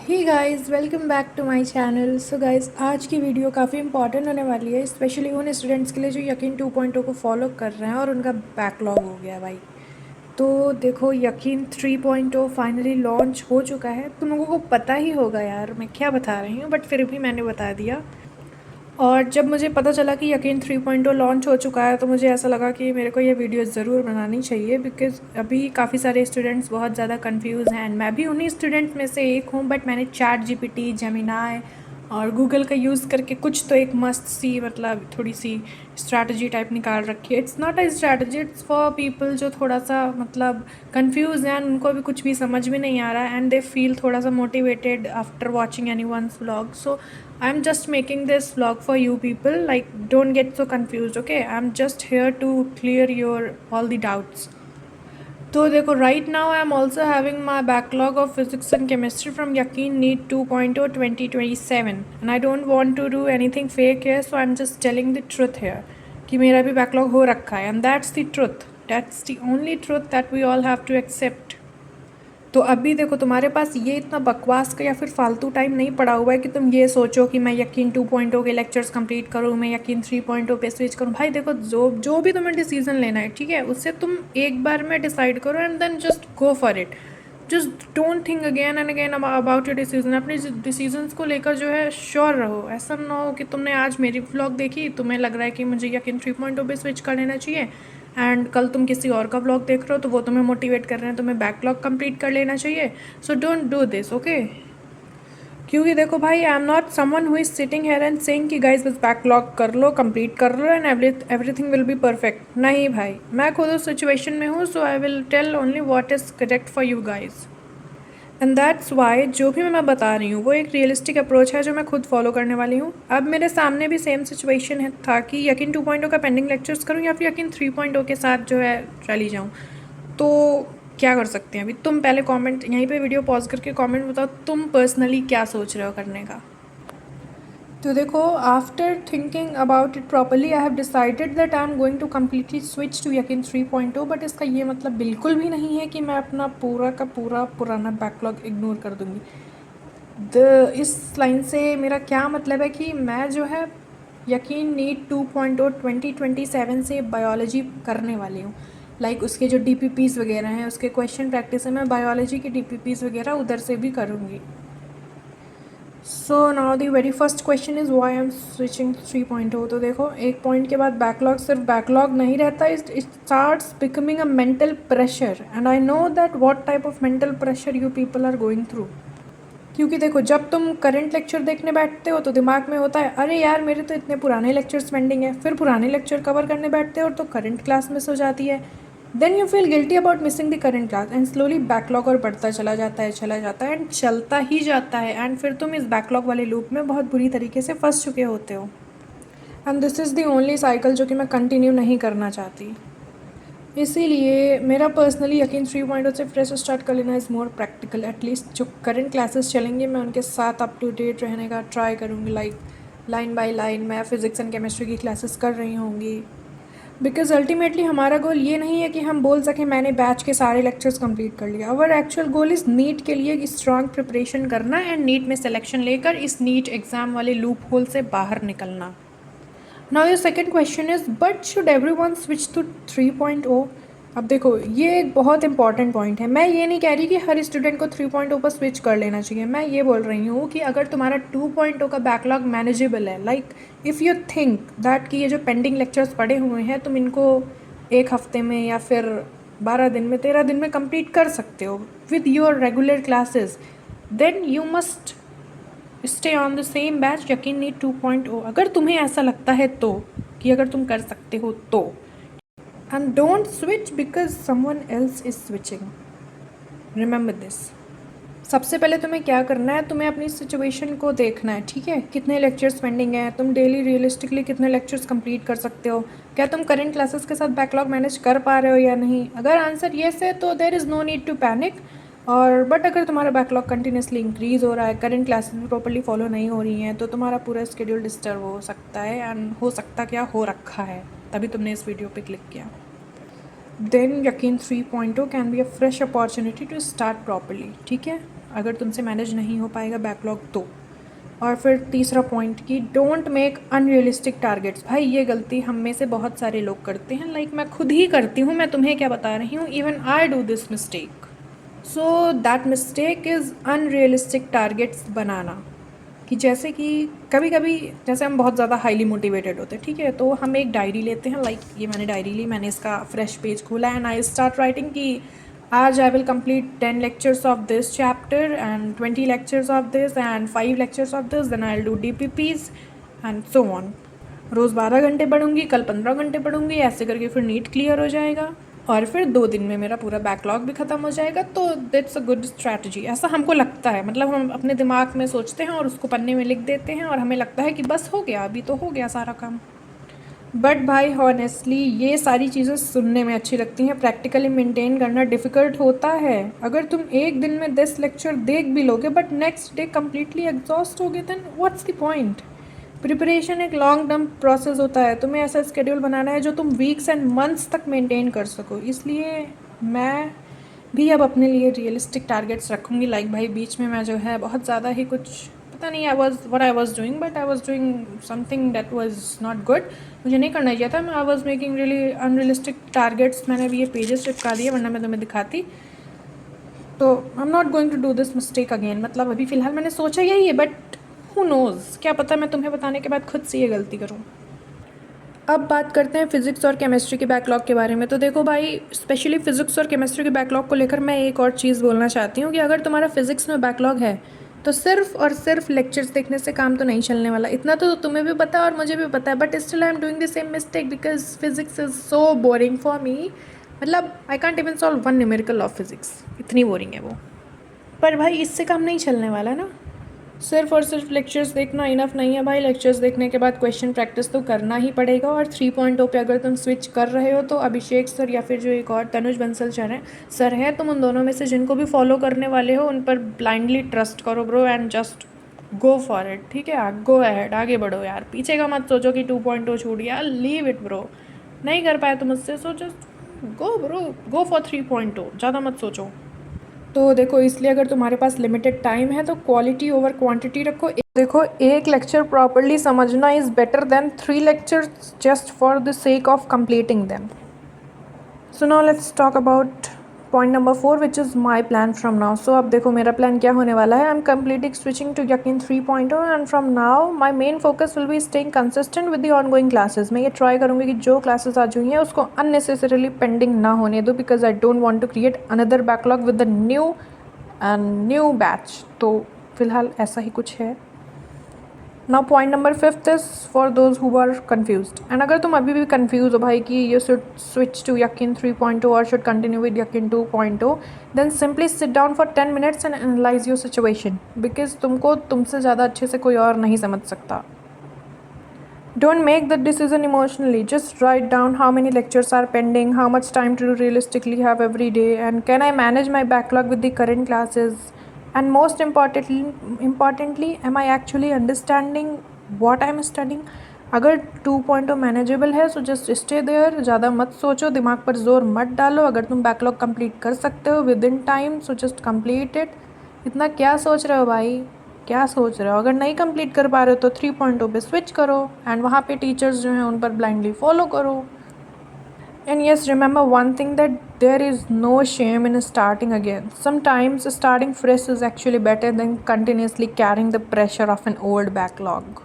Hey guys, welcome back to my channel. So guys, आज की video काफ़ी important होने वाली है, स्पेशली उन स्टूडेंट्स के लिए जो यकीन 2.0 को फॉलो कर रहे हैं और उनका बैकलॉग हो गया भाई। तो देखो, यकीन 3.0 फाइनली लॉन्च हो चुका है। तुम लोगों को पता ही होगा यार, मैं क्या बता रही हूँ, बट फिर भी मैंने बता दिया। और जब मुझे पता चला कि यकीन 3.0 लॉन्च हो चुका है तो मुझे ऐसा लगा कि मेरे को ये वीडियो ज़रूर बनानी चाहिए, बिकॉज़ अभी काफ़ी सारे स्टूडेंट्स बहुत ज़्यादा कंफ्यूज हैं एंड मैं भी उन्हीं स्टूडेंट्स में से एक हूँ। बट मैंने चैट जीपीटी, जेमिनाई और गूगल का यूज़ करके कुछ तो एक मस्त सी, मतलब थोड़ी सी स्ट्रैटेजी टाइप निकाल रखी है। It's not a strategy, it's for people जो थोड़ा सा मतलब कंफ्यूज हैं, उनको भी कुछ भी समझ में नहीं आ रहा है एंड दे फील थोड़ा सा motivated after watching anyone's vlog. So I'm just making this vlog for you people. Like, don't get so confused, okay? I'm just here to clear your all the doubts. तो देखो, right now I am also having my backlog of physics and chemistry from Yaqeen NEET 2.0 2027, and I don't want to do anything fake here, so I'm just telling the truth here कि मेरा भी backlog हो रखा है, and that's the truth. That's the only truth that we all have to accept. तो अभी देखो, तुम्हारे पास ये इतना बकवास का या फिर फालतू टाइम नहीं पड़ा हुआ है कि तुम ये सोचो कि मैं यकीन 2.0 के लेक्चर्स कंप्लीट करूँ, मैं यकीन 3.0 पे स्विच करूँ। भाई देखो, जो जो भी तुम्हें डिसीजन लेना है, ठीक है, उससे तुम एक बार में डिसाइड करो and then just go for it. Just don't think again and again about your decision. अपने डिसीजंस को लेकर जो है श्योर रहो। ऐसा ना हो कि तुमने आज मेरी व्लॉग देखी, तुम्हें लग रहा है कि मुझे यकीन 3.0 पे स्विच कर लेना चाहिए, एंड कल तुम किसी और का व्लॉग देख रहे हो तो वो तुम्हें मोटिवेट कर रहे हैं तुम्हें बैकलॉग कंप्लीट कर लेना चाहिए। So don't do this, okay? क्योंकि देखो भाई, I am not someone who is sitting here and saying कि गाइस बस बैकलॉग कर लो, कंप्लीट कर लो and everything will be perfect. नहीं भाई, मैं खुद उस सिचुएशन में हूँ, so I will tell only what is correct for you guys. And that's why जो भी मैं बता रही हूँ वो एक रियलिस्टिक अप्रोच है जो मैं खुद फॉलो करने वाली हूँ। अब मेरे सामने भी सेम सिचुएशन है था कि यकीन 2.0 का पेंडिंग लेक्चर्स करूँ या फिर यकीन 3.0 के साथ जो है चली जाऊँ। तो क्या कर सकते हैं? अभी तुम पहले कमेंट, यहीं पे वीडियो पॉज करके कमेंट बताओ, तुम पर्सनली क्या सोच रहे हो करने का। तो देखो, after thinking about it properly I have decided that I am going to completely switch to Yakeen 3.0। But इसका ये मतलब बिल्कुल भी नहीं है कि मैं अपना पूरा का पूरा पुराना बैकलॉग इग्नोर कर दूँगी। इस लाइन से मेरा क्या मतलब है कि मैं जो है यकीन नीट 2.0 2027 से बायोलॉजी करने वाली हूँ। लाइक उसके जो डीपीपीज़ वगैरह हैं, उसके क्वेश्चन प्रैक्टिस है, मैं बायोलॉजी की डीपीपीज़ वगैरह उधर से भी करूँगी। So now the very first question is why I am switching 3.0। तो देखो, एक पॉइंट के बाद बैकलॉग सिर्फ बैकलॉग नहीं रहता, it starts becoming a mental pressure and I know that what type of mental pressure you people are going through. क्योंकि देखो, जब तुम करंट लेक्चर देखने बैठते हो तो दिमाग में होता है, अरे यार मेरे तो इतने पुराने लेक्चर्स पेंडिंग है। फिर पुराने लेक्चर कवर करने बैठते हो तो करंट क्लास मिस हो जाती है। Then you feel guilty about missing the current class and slowly backlog और बढ़ता चला जाता है एंड चलता ही जाता है, एंड फिर तुम इस बैकलॉग वाले लूप में बहुत बुरी तरीके से फंस चुके होते हो। And this is the only cycle जो कि मैं कंटिन्यू नहीं करना चाहती। इसीलिए मेरा पर्सनली यकीन 3.0 से फ्रेश स्टार्ट कर लेना इज़ मोर प्रैक्टिकल। एटलीस्ट जो करंट क्लासेस चलेंगे मैं उनके साथ अप टू डेट रहने का ट्राई करूँगी। लाइक लाइन बाय लाइन मैं फ़िज़िक्स एंड केमिस्ट्री की क्लासेस कर रही होंगी। बिकॉज अल्टीमेटली हमारा गोल ये नहीं है कि हम बोल सकें मैंने बैच के सारे लेक्चर्स कंप्लीट कर लिया। Our actual goal is NEET के लिए स्ट्रॉन्ग प्रिपरेशन करना एंड नीट में सिलेक्शन लेकर इस नीट एग्ज़ाम वाले लूप होल से बाहर निकलना। Now your second question is but should everyone switch to 3.0। अब देखो, ये एक बहुत इंपॉर्टेंट पॉइंट है। मैं ये नहीं कह रही कि हर स्टूडेंट को 3.0 पर स्विच कर लेना चाहिए। मैं ये बोल रही हूँ कि अगर तुम्हारा 2.0 का बैकलॉग मैनेजेबल है, like if you think that कि ये जो पेंडिंग लेक्चर्स पड़े हुए हैं तुम इनको एक हफ्ते में या फिर 12 दिन में, 13 दिन में कंप्लीट कर सकते हो with your regular classes, then you must stay on the same batch Yakeen NEET 2.0। अगर तुम्हें ऐसा लगता है तो, कि अगर तुम कर सकते हो तो, and don't switch because someone else is switching. Remember this. सबसे पहले तुम्हें क्या करना है, तुम्हें अपनी सिचुएशन को देखना है, ठीक है? कितने लेक्चर्स पेंडिंग हैं, तुम डेली रियलिस्टिकली कितने लेक्चर्स कंप्लीट कर सकते हो, क्या तुम करंट क्लासेस के साथ बैकलॉग मैनेज कर पा रहे हो या नहीं। अगर आंसर येस है तो there is no need to panic. और बट अगर तुम्हारा बैकलॉग कंटिन्यूसली इंक्रीज़ हो रहा है, करंट क्लासेस भी प्रॉपर्ली फॉलो नहीं हो रही हैं, तो तुम्हारा पूरा स्केड्यूल डिस्टर्ब हो सकता है, एंड हो सकता क्या हो रखा है, तभी तुमने इस वीडियो पे क्लिक किया। Then Yakeen 3.0 can be a fresh opportunity to start properly, ठीक है? अगर तुमसे मैनेज नहीं हो पाएगा बैकलॉग तो। और फिर तीसरा पॉइंट कि डोंट मेक अनरियलिस्टिक टारगेट्स। भाई ये गलती हम में से बहुत सारे लोग करते हैं, लाइक मैं खुद ही करती हूँ, मैं तुम्हें क्या बता रही हूँ, even I do this mistake. So that mistake is unrealistic targets बनाना। कि जैसे कि कभी कभी जैसे हम बहुत ज़्यादा हाईली मोटिवेटेड होते हैं, ठीक है, तो हम एक डायरी लेते हैं, लाइक ये मैंने डायरी ली, मैंने इसका फ्रेश पेज खोला एंड आई स्टार्ट राइटिंग कि आज I will complete 10 lectures of this chapter and 20 lectures of this and 5 lectures of this, then I will do DPPs and so on. रोज़ 12 घंटे पढ़ूंगी, कल 15 घंटे पढ़ूंगी, ऐसे करके फिर नीट क्लियर हो जाएगा और फिर 2 दिन में मेरा पूरा बैकलॉग भी ख़त्म हो जाएगा। तो दैट्स अ गुड स्ट्रैटेजी, ऐसा हमको लगता है, मतलब हम अपने दिमाग में सोचते हैं और उसको पन्ने में लिख देते हैं और हमें लगता है कि बस हो गया, अभी तो हो गया सारा काम। बट भाई हॉनेस्टली ये सारी चीज़ें सुनने में अच्छी लगती हैं, प्रैक्टिकली मेंटेन करना डिफ़िकल्ट होता है। अगर तुम एक दिन में 10 लेक्चर देख भी लोगे but next day completely exhaust होगे, then what's the point. Preparation एक लॉन्ग टर्म प्रोसेस होता है, तुम्हें ऐसा स्केड्यूल बनाना है जो तुम वीक्स एंड मंथ्स तक मेंटेन कर सको। इसलिए मैं भी अब अपने लिए रियलिस्टिक टारगेट्स रखूँगी, लाइक भाई बीच में मैं जो है बहुत ज़्यादा ही कुछ पता नहीं I was doing, but I was doing something that was not good, मुझे नहीं करना चाहिए था। मैं I was making really unrealistic targets. मैंने अभी ये पेजेस चिपका दिए वरना मैं तुम्हें दिखाती। तो I am not going to do this mistake again, मतलब अभी फ़िलहाल मैंने सोचा यही है, बट हु नोज़, क्या पता मैं तुम्हें बताने के बाद खुद से ये गलती करूँ। अब बात करते हैं फ़िज़िक्स और केमिस्ट्री के बैकलॉग के बारे में। तो देखो भाई, स्पेशली फ़िज़िक्स और केमिस्ट्री के बैकलॉग को लेकर मैं एक और चीज़ बोलना चाहती हूँ कि अगर तुम्हारा फ़िज़िक्स में बैकलॉग है तो सिर्फ और सिर्फ लेक्चर्स देखने से काम तो नहीं चलने वाला। इतना तो तुम्हें भी पता है और मुझे भी पता है, but still I am doing the same mistake because physics is so boring for me. मतलब I can't even solve one numerical of physics, इतनी बोरिंग है वो। पर भाई इससे काम नहीं चलने वाला ना, सिर्फ और सिर्फ लेक्चर्स देखना इनफ नहीं है भाई। लेक्चर्स देखने के बाद क्वेश्चन प्रैक्टिस तो करना ही पड़ेगा। और 3.0 पे अगर तुम स्विच कर रहे हो तो अभिषेक सर या फिर जो एक और तनुज बंसल सर हैं, तुम उन दोनों में से जिनको भी फॉलो करने वाले हो उन पर ब्लाइंडली ट्रस्ट करो bro and just go for it. ठीक है, गो अहेड, आगे बढ़ो यार, पीछे का मत सोचो कि 2.0 छूट गया, लीव इट ब्रो। नहीं कर पाए तुम उससे, so just go bro, go for 3.0, ज़्यादा मत सोचो। तो देखो, इसलिए अगर तुम्हारे पास लिमिटेड टाइम है तो क्वालिटी ओवर क्वांटिटी रखो। देखो, एक लेक्चर प्रॉपर्ली समझना is better than 3 lectures just for the sake of completing them. So now let's talk about point number 4 which is my plan from now. So अब देखो मेरा plan क्या होने वाला है। I am completing switching to Yakeen 3.0 and from now my main focus will be staying consistent with the on going classes. मैं ये try करूँगी कि जो क्लासेस आज हुई हैं उसको अननेसेसरीली पेंडिंग ना होने दो, because I don't want to create another backlog with the new batch. तो फिलहाल ऐसा ही कुछ है। Now point number 5 is for those who are confused. And अगर तुम अभी भी कन्फ्यूज हो भाई कि you should switch to Yakeen 3.0 और should continue with Yakeen 2.0, then simply sit down for 10 minutes and analyse your situation, because तुमको तुमसे ज़्यादा अच्छे से कोई और नहीं समझ सकता। Don't make the decision emotionally. Just write down how many lectures are pending, how much time to realistically have every day, and can I manage my backlog with the current classes? And most importantly, am I actually understanding what I am studying? अगर 2.0 manageable है so just stay there, ज़्यादा मत सोचो, दिमाग पर जोर मत डालो। अगर तुम बैकलॉग कंप्लीट कर सकते हो with in time so just complete it. इतना क्या सोच रहे हो भाई, क्या सोच रहे हो? अगर नहीं कंप्लीट कर पा रहे हो तो 3.0 पे स्विच करो एंड वहाँ पे टीचर्स जो हैं उन पर ब्लाइंडली फॉलो करो। And yes, remember one thing, that there is no shame in starting again. Sometimes starting fresh is actually better than continuously carrying the pressure of an old backlog.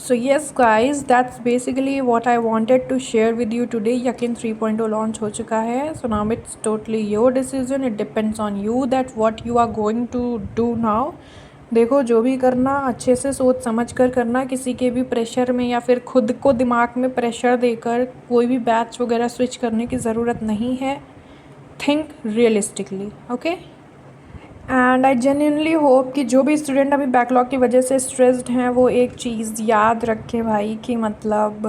So yes guys, that's basically what I wanted to share with you today. Yakin 3.0 launch हो चुका है, so now it's totally your decision. It depends on you that what you are going to do now. देखो, जो भी करना अच्छे से सोच समझ कर करना, किसी के भी प्रेशर में या फिर खुद को दिमाग में प्रेशर देकर कोई भी बैच वगैरह स्विच करने की ज़रूरत नहीं है। Think realistically, okay. And I genuinely hope कि जो भी स्टूडेंट अभी बैकलॉग की वजह से स्ट्रेस्ड हैं वो एक चीज़ याद रखे भाई कि मतलब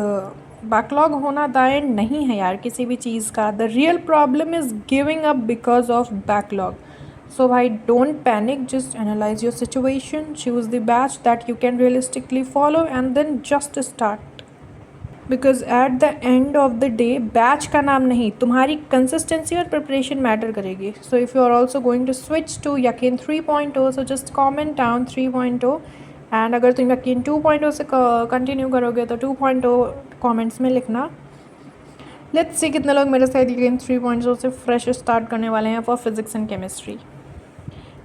बैकलॉग होना दाएँ नहीं है यार किसी भी चीज़ का। The real problem is giving up because of backlog. So bhai, don't panic, just analyze your situation, choose the batch that you can realistically follow and then just start. Because at the end of the day batch का नाम नहीं, तुम्हारी consistency और preparation matter करेगी. So if you are also going to switch to Yakeen 3.0, so just comment down 3.0. And अगर तुम यकीन 2.0 से कंटिन्यू करोगे तो 2.0 कमेंट्स में लिखना. लेट्स सी कितने लोग मेरे साथ यकीन 3.0 से फ्रेश स्टार्ट करने वाले हैं for physics and chemistry.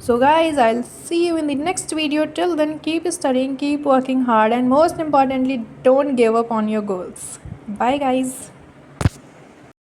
So guys, I'll see you in the next video. Till then, keep studying, keep working hard, and most importantly, don't give up on your goals. Bye guys.